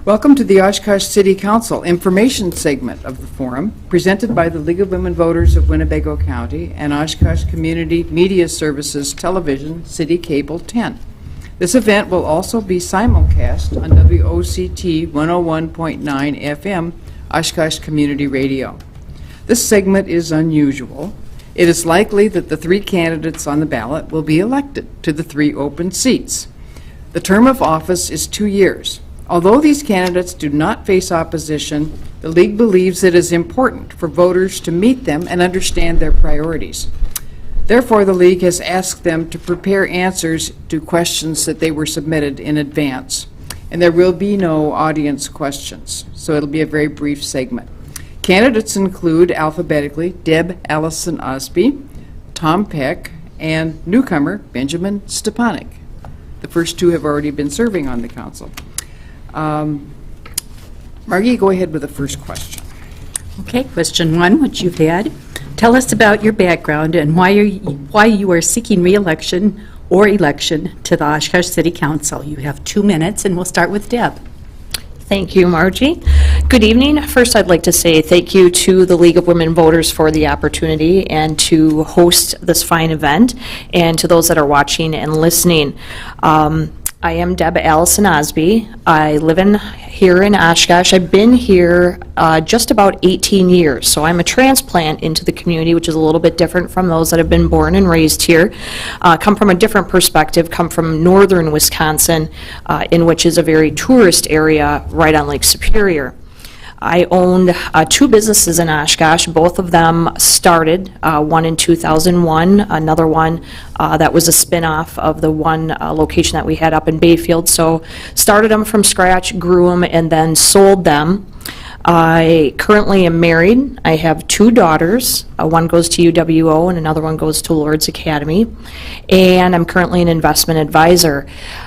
Welcome to the Oshkosh City Council information segment of the forum, presented by the League of Women Voters of Winnebago County and Oshkosh Community Media Services Television City Cable 10. This event will also be simulcast on WOCT 101.9 FM, Oshkosh Community Radio. This segment is unusual. It is likely that the three candidates on the ballot will be elected to the three open seats. The term of office is 2 years. Although these candidates do not face opposition, the League believes it is important for voters to meet them and understand their priorities. Therefore, the League has asked them to prepare answers to questions that they were submitted in advance. And there will be no audience questions, so it'll be a very brief segment. Candidates include, alphabetically, Deb Allison Osby, Tom Peck, and newcomer Benjamin Stepanek. The first two have already been serving on the council. Margie, go ahead with the first question. Okay, question one, which you've had. Tell us about your background and why you are seeking re-election or election to the Oshkosh City Council. You have 2 minutes, and we'll start with Deb. Thank you, Margie. Good evening. First, I'd like to say thank you to the League of Women Voters for the opportunity and to host this fine event, and to those that are watching and listening. I am Deb Allison Osby. I live here in Oshkosh. I've been here just about 18 years, so I'm a transplant into the community, which is a little bit different from those that have been born and raised here. Come from a different perspective, come from northern Wisconsin, in which is a very tourist area right on Lake Superior. I owned 2 businesses in Oshkosh. Both of them started, one in 2001, another one that was a spin-off of the one location that we had up in Bayfield. So started them from scratch, grew them, and then sold them. I currently am married. I have 2 daughters. One goes to UWO and another one goes to Lourdes Academy. And I'm currently an investment advisor.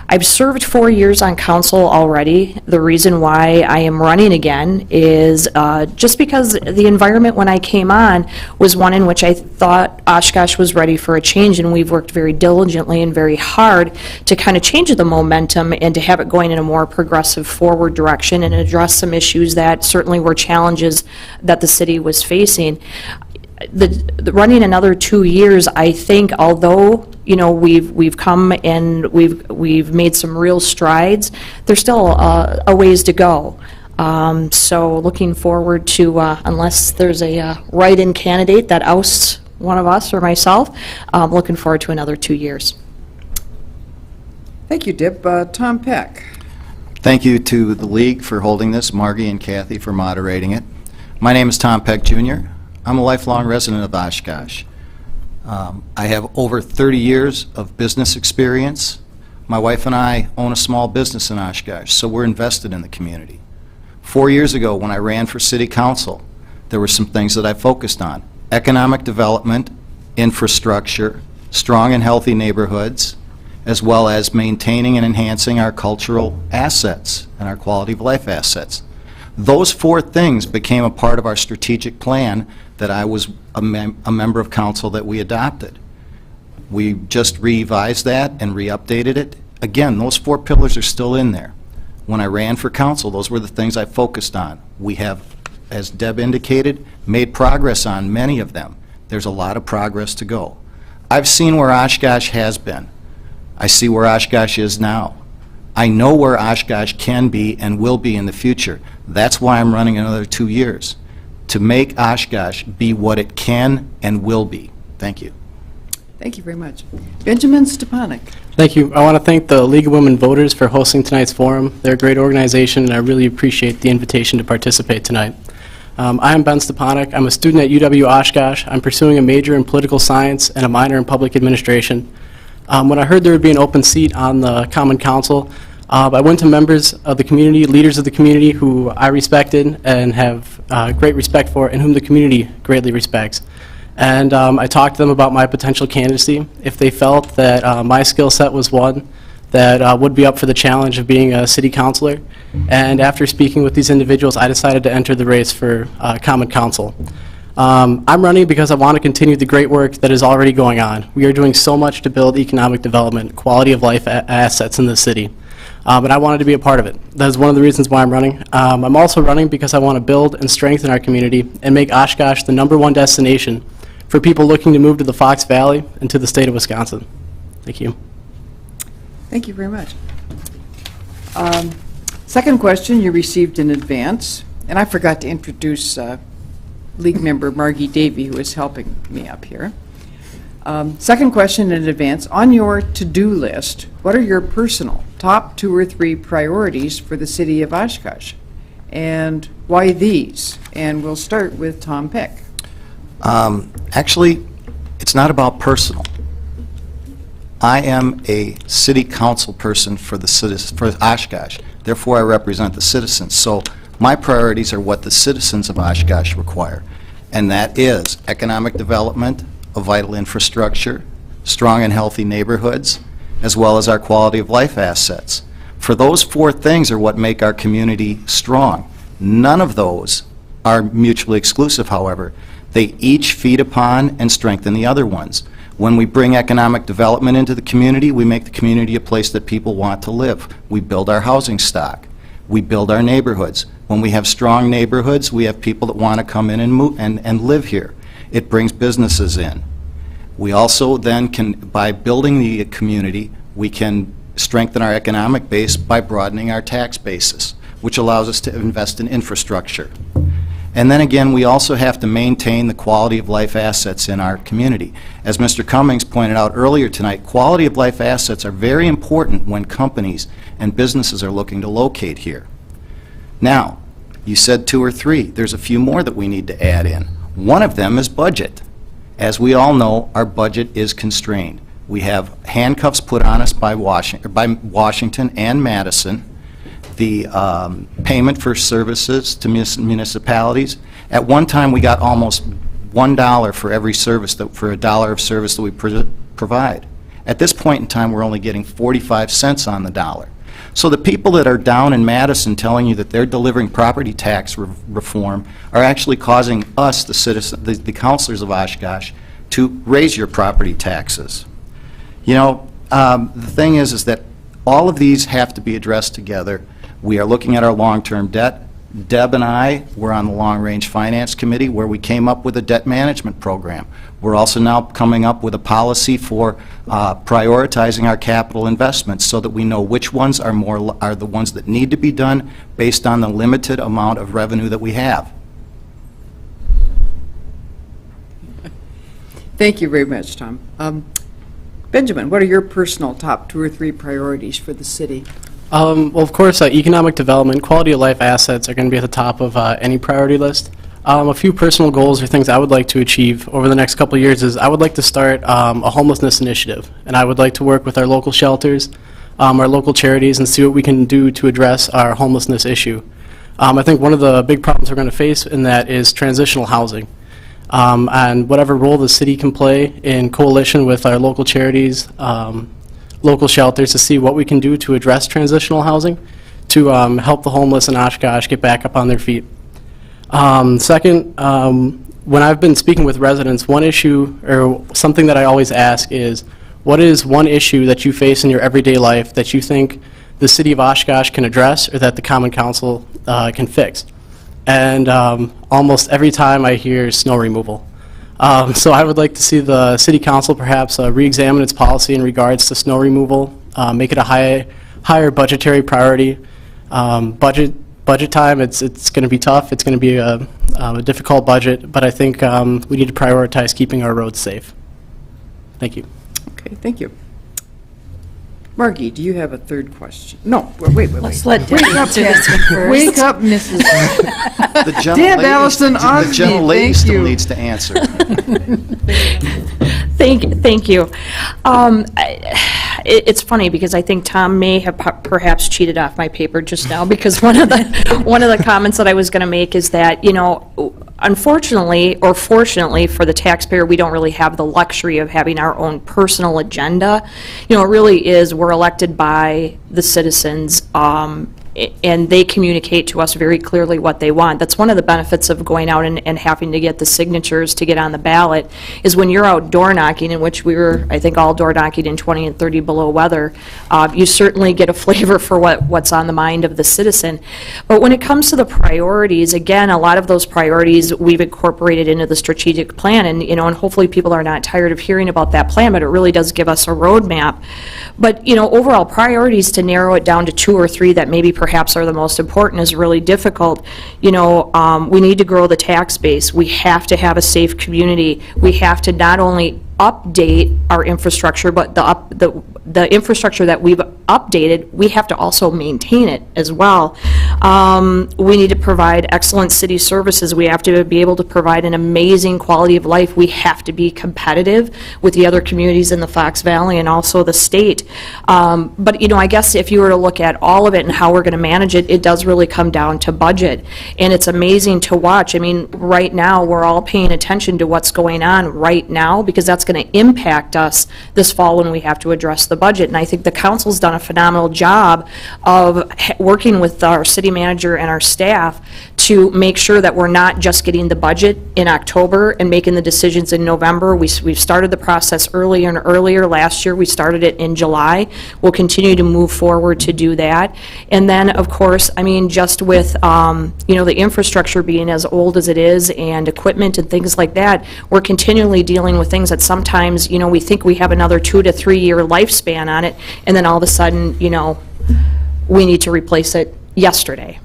I've served 4 years on council already. The reason why I am running again is just because the environment when I came on was one in which I thought Oshkosh was ready for a change, and we've worked very diligently and very hard to kind of change the momentum and to have it going in a more progressive forward direction and address some issues that certainly were challenges that the city was facing. The running another 2 years, I think, although we've come and we've made some real strides, there's still a ways to go. So looking forward to, unless there's a write-in candidate that ousts one of us or myself, looking forward to another 2 years. Thank you, Deb. Tom Peck. Thank you to the League for holding this, Margie and Kathy for moderating it. My name is Tom Peck, Jr. I'm a lifelong resident of Oshkosh. I have over 30 years of business experience. My wife and I own a small business in Oshkosh, so we're invested in the community. 4 years ago, when I ran for City Council, there were some things that I focused on: economic development, infrastructure, strong and healthy neighborhoods, as well as maintaining and enhancing our cultural assets and our quality of life assets. Those 4 things became a part of our strategic plan that I was a member of council that we adopted. We just revised that and re-updated it. Again, those 4 pillars are still in there. When I ran for council, those were the things I focused on. We have, as Deb indicated, made progress on many of them. There's a lot of progress to go. I've seen where Oshkosh has been. I see where Oshkosh is now. I know where Oshkosh can be and will be in the future. That's why I'm running another 2 years, to make Oshkosh be what it can and will be. Thank you. Thank you very much. Benjamin Stepanek. Thank you. I want to thank the League of Women Voters for hosting tonight's forum. They're a great organization, and I really appreciate the invitation to participate tonight. I am Ben Stepanek. I'm a student at UW Oshkosh. I'm pursuing a major in political science and a minor in public administration. When I heard there would be an open seat on the Common Council, I went to members of the community, leaders of the community who I respected and have great respect for, and whom the community greatly respects. And I talked to them about my potential candidacy, if they felt that my skill set was one that would be up for the challenge of being a city councilor. And after speaking with these individuals, I decided to enter the race for Common Council. I'm running because I want to continue the great work that is already going on. We are doing so much to build economic development, quality of life assets in the city. but I wanted to be a part of it. That is one of the reasons why I'm running. I'm also running because I want to build and strengthen our community and make Oshkosh the #1 destination for people looking to move to the Fox Valley and to the state of Wisconsin. Thank you. Thank you very much. Second question you received in advance, and I forgot to introduce League member Margie Davey, who is helping me up here. Second question in advance, on your to-do list, what are your personal top 2 or 3 priorities for the city of Oshkosh? And why these? And we'll start with Tom Peck. Actually, it's not about personal. I am a city council person for Oshkosh. Therefore, I represent the citizens. So my priorities are what the citizens of Oshkosh require, and that is economic development, a vital infrastructure, strong and healthy neighborhoods, as well as our quality of life assets. For those 4 things are what make our community strong. None of those are mutually exclusive, however. They each feed upon and strengthen the other ones. When we bring economic development into the community, we make the community a place that people want to live. We build our housing stock. We build our neighborhoods. When we have strong neighborhoods, we have people that want to come in and live here. It brings businesses in. We also then can, by building the community, we can strengthen our economic base by broadening our tax basis, which allows us to invest in infrastructure. And then again, we also have to maintain the quality of life assets in our community. As Mr. Cummings pointed out earlier tonight, quality of life assets are very important when companies and businesses are looking to locate here. Now, you said 2 or 3. There's a few more that we need to add in. One of them is budget. As we all know, our budget is constrained. We have handcuffs put on us by Washington and Madison. The payment for services to municipalities. At one time, we got almost $1 for every service, for $1 of service that we provide. At this point in time, we're only getting 45 cents on the dollar. So the people that are down in Madison telling you that they're delivering property tax reform are actually causing us, the councilors of Oshkosh, to raise your property taxes. You know, the thing is that all of these have to be addressed together. We are looking at our long-term debt. Deb and I were on the Long-Range Finance Committee where we came up with a debt management program. We're also now coming up with a policy for prioritizing our capital investments so that we know which ones are the ones that need to be done based on the limited amount of revenue that we have. Thank you very much, Tom. Benjamin, what are your personal top 2 or 3 priorities for the city? Well, of course, economic development, quality of life assets are going to be at the top of any priority list. A few personal goals or things I would like to achieve over the next couple of years is I would like to start a homelessness initiative, and I would like to work with our local shelters, our local charities, and see what we can do to address our homelessness issue. I think one of the big problems we're going to face in that is transitional housing. And whatever role the city can play in coalition with our local charities, local shelters to see what we can do to address transitional housing to help the homeless in Oshkosh get back up on their feet. Second, when I've been speaking with residents, one issue or something that I always ask is, what is one issue that you face in your everyday life that you think the city of Oshkosh can address or that the Common Council can fix? And almost every time I hear snow removal. So I would like to see the City Council perhaps re-examine its policy in regards to snow removal, make it a higher budgetary priority. Budget time, it's going to be tough. It's going to be a difficult budget, but I think we need to prioritize keeping our roads safe. Thank you. Okay, thank you. Margie, do you have a third question? No, wait. Let's let Deb answer this one first. Wake up, Mrs. The Osby, gentle lady thank still you. needs to answer. Thank you. It's funny because I think Tom may have perhaps cheated off my paper just now because one of the comments that I was going to make is that, you know, unfortunately or fortunately for the taxpayer, we don't really have the luxury of having our own personal agenda. You know, it really is, we're elected by the citizens, and they communicate to us very clearly what they want. That's one of the benefits of going out and having to get the signatures to get on the ballot, is when you're out door knocking, in which we were, I think, all door knocking in 20 and 30 below weather, you certainly get a flavor for what's on the mind of the citizen. But when it comes to the priorities, again, a lot of those priorities we've incorporated into the strategic plan, and and hopefully people are not tired of hearing about that plan, but it really does give us a roadmap. But overall priorities, to narrow it down to 2 or 3 that maybe perhaps are the most important, is really difficult. We need to grow the tax base. We have to have a safe community. We have to not only update our infrastructure, but the infrastructure that we've updated, we have to also maintain it as well. We need to provide excellent city services. We have to be able to provide an amazing quality of life. We have to be competitive with the other communities in the Fox Valley and also the state. But I guess if you were to look at all of it and how we're going to manage it, it does really come down to budget. And it's amazing to watch. I mean, right now, we're all paying attention to what's going on right now, because that's going to impact us this fall when we have to address the budget. And I think the council's done a phenomenal job of working with our city manager and our staff to make sure that we're not just getting the budget in October and making the decisions in November. We've started the process earlier and earlier. Last year we started it in July. We'll continue to move forward to do that. And then, of course, I mean, just with the infrastructure being as old as it is, and equipment and things like that, we're continually dealing with things that sometimes we think we have another 2 to 3 year lifespan on it, and then all of a sudden we need to replace it yesterday.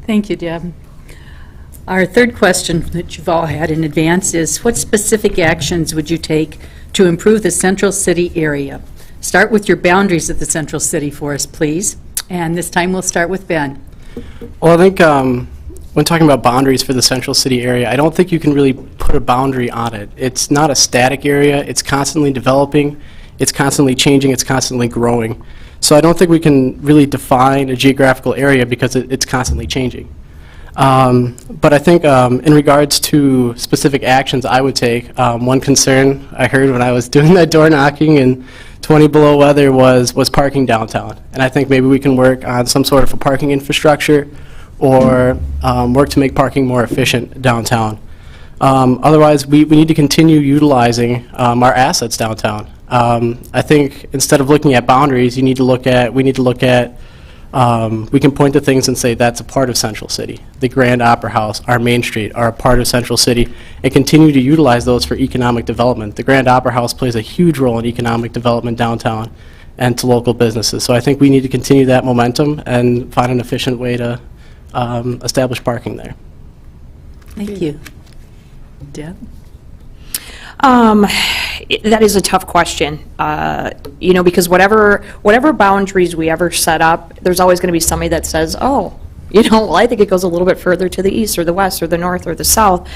Thank you, Deb. Our third question that you've all had in advance is, what specific actions would you take to improve the Central City area? Start with your boundaries of the Central City for us, please. And this time we'll start with Ben. Well, I think when talking about boundaries for the Central City area, I don't think you can really put a boundary on it. It's not a static area. It's constantly developing. It's constantly changing. It's constantly growing. So I don't think we can really define a geographical area, because it's constantly changing. But I think in regards to specific actions I would take, one concern I heard when I was doing that door knocking in 20 below weather was parking downtown. And I think maybe we can work on some sort of a parking infrastructure, or work to make parking more efficient downtown. Otherwise, we need to continue utilizing our assets downtown. I think instead of looking at boundaries, we need to look at, we can point to things and say that's a part of Central City. The Grand Opera House, our Main Street are a part of Central City, and continue to utilize those for economic development. The Grand Opera House plays a huge role in economic development downtown and to local businesses. So I think we need to continue that momentum and find an efficient way to establish parking there. Thank you. Deb? That is a tough question, because whatever boundaries we ever set up, there's always going to be somebody that says, oh, well, I think it goes a little bit further to the east or the west or the north or the south.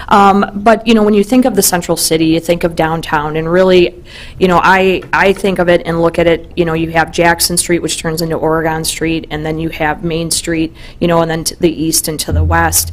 But, when you think of the Central City, you think of downtown, and really, I think of it and look at it, you have Jackson Street, which turns into Oregon Street, and then you have Main Street, and then to the east and to the west.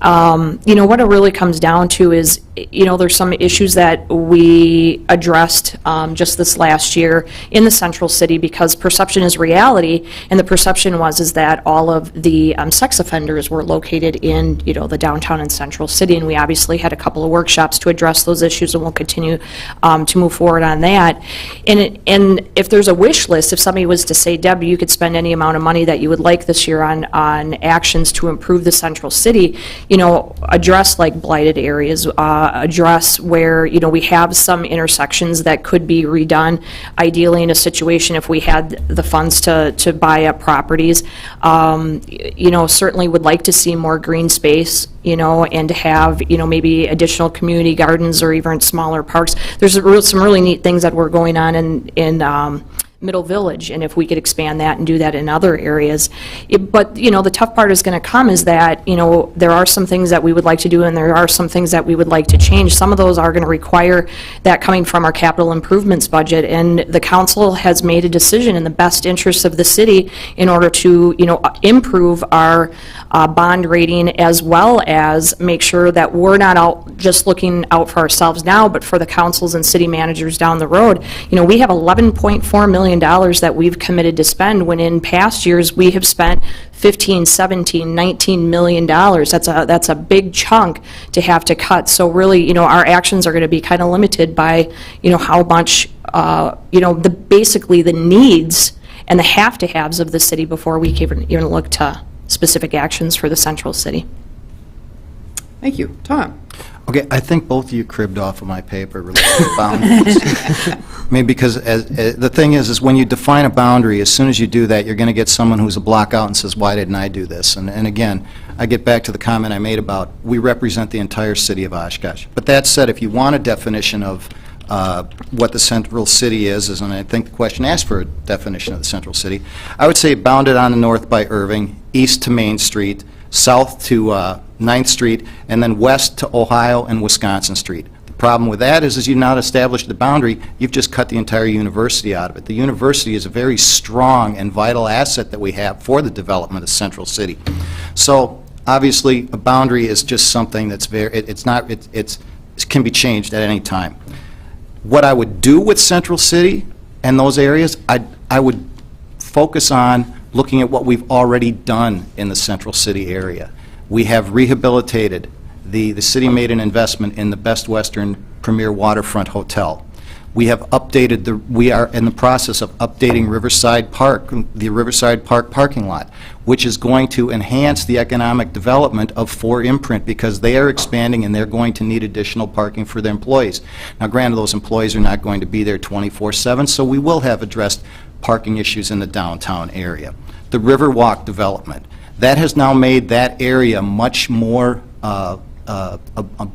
What it really comes down to is, there's some issues that we addressed just this last year in the Central City, because perception is reality, and the perception is that all of the sex offenders were located in, the downtown and Central City, and we obviously had a couple of workshops to address those issues, and we'll continue to move forward on that. And if there's a wish list, if somebody was to say, Deb, you could spend any amount of money that you would like this year on actions to improve the Central City, address like blighted areas, address where, we have some intersections that could be redone, ideally in a situation if we had the funds to buy up properties. Certainly would like to see more green space, and to have, maybe additional community gardens or even smaller parks. There's some really neat things that were going on in Middle Village, and if we could expand that and do that in other areas. But the tough part is going to come is that there are some things that we would like to do, and there are some things that we would like to change. Some of those are going to require that coming from our capital improvements budget, and the council has made a decision in the best interest of the city in order to improve our bond rating, as well as make sure that we're not just looking out for ourselves now, but for the councils and city managers down the road. We have $11.4 million million that we've committed to spend, when in past years, we have spent 15, 17, 19 million dollars. That's a big chunk to have to cut. So really, our actions are going to be kind of limited by, how much, basically the needs and the have-to-haves of the city before we can even look to specific actions for the central city. Thank you. Tom? Okay, I think both of you cribbed off of my paper related to boundaries. I mean, because the thing is when you define a boundary, as soon as you do that, you're going to get someone who's a block out and says, why didn't I do this? And again, I get back to the comment I made about we represent the entire city of Oshkosh. But that said, if you want a definition of what the central city is, and I think the question asked for a definition of the central city, I would say bounded on the north by Irving, east to Main Street, south to 9th Street, and then west to Ohio and Wisconsin Street. The problem with that is you've not established the boundary, you've just cut the entire university out of it. The university is a very strong and vital asset that we have for the development of Central City. So obviously a boundary is just something that's it can be changed at any time. What I would do with Central City and those areas, I would focus on looking at what we've already done in the Central City area. We have rehabilitated, the city made an investment in the Best Western Premier Waterfront Hotel. We have updated we are in the process of updating Riverside Park, the Riverside Park parking lot, which is going to enhance the economic development of 4 Imprint because they are expanding and they're going to need additional parking for their employees. Now granted, those employees are not going to be there 24/7, so we will have addressed parking issues in the downtown area. The Riverwalk development, that has now made that area much more a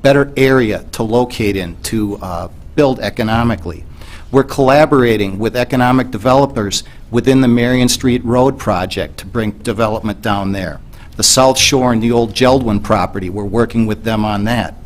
better area to locate in, to build economically. We're collaborating with economic developers within the Marion Street Road project to bring development down there. The South Shore and the old Geldwin property, we're working with them on that.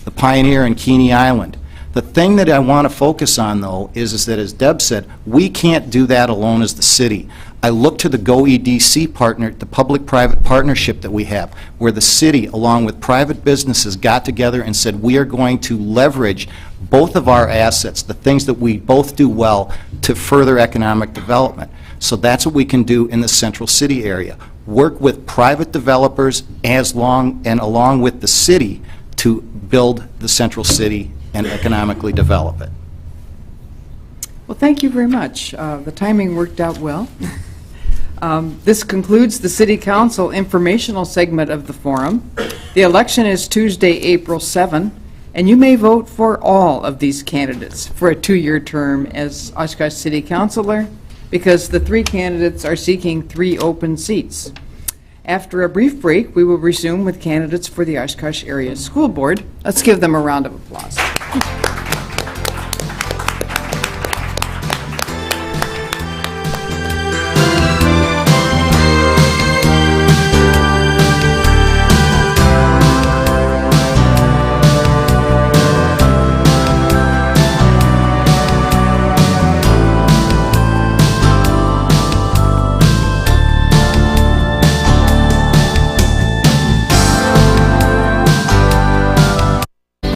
The Pioneer and Keeney Island. The thing that I want to focus on, though, is that, as Deb said, we can't do that alone as the city. I look to the GO-EDC partner, the public-private partnership that we have, where the city, along with private businesses, got together and said, we are going to leverage both of our assets, the things that we both do well, to further economic development. So that's what we can do in the Central City area. Work with private developers along with the city to build the Central City and economically develop it. Well, thank you very much. The timing worked out well. This concludes the City Council informational segment of the forum. The election is Tuesday, April 7, and you may vote for all of these candidates for a 2-year term as Oshkosh City Councilor because the 3 candidates are seeking 3 open seats. After a brief break, we will resume with candidates for the Oshkosh Area School Board. Let's give them a round of applause.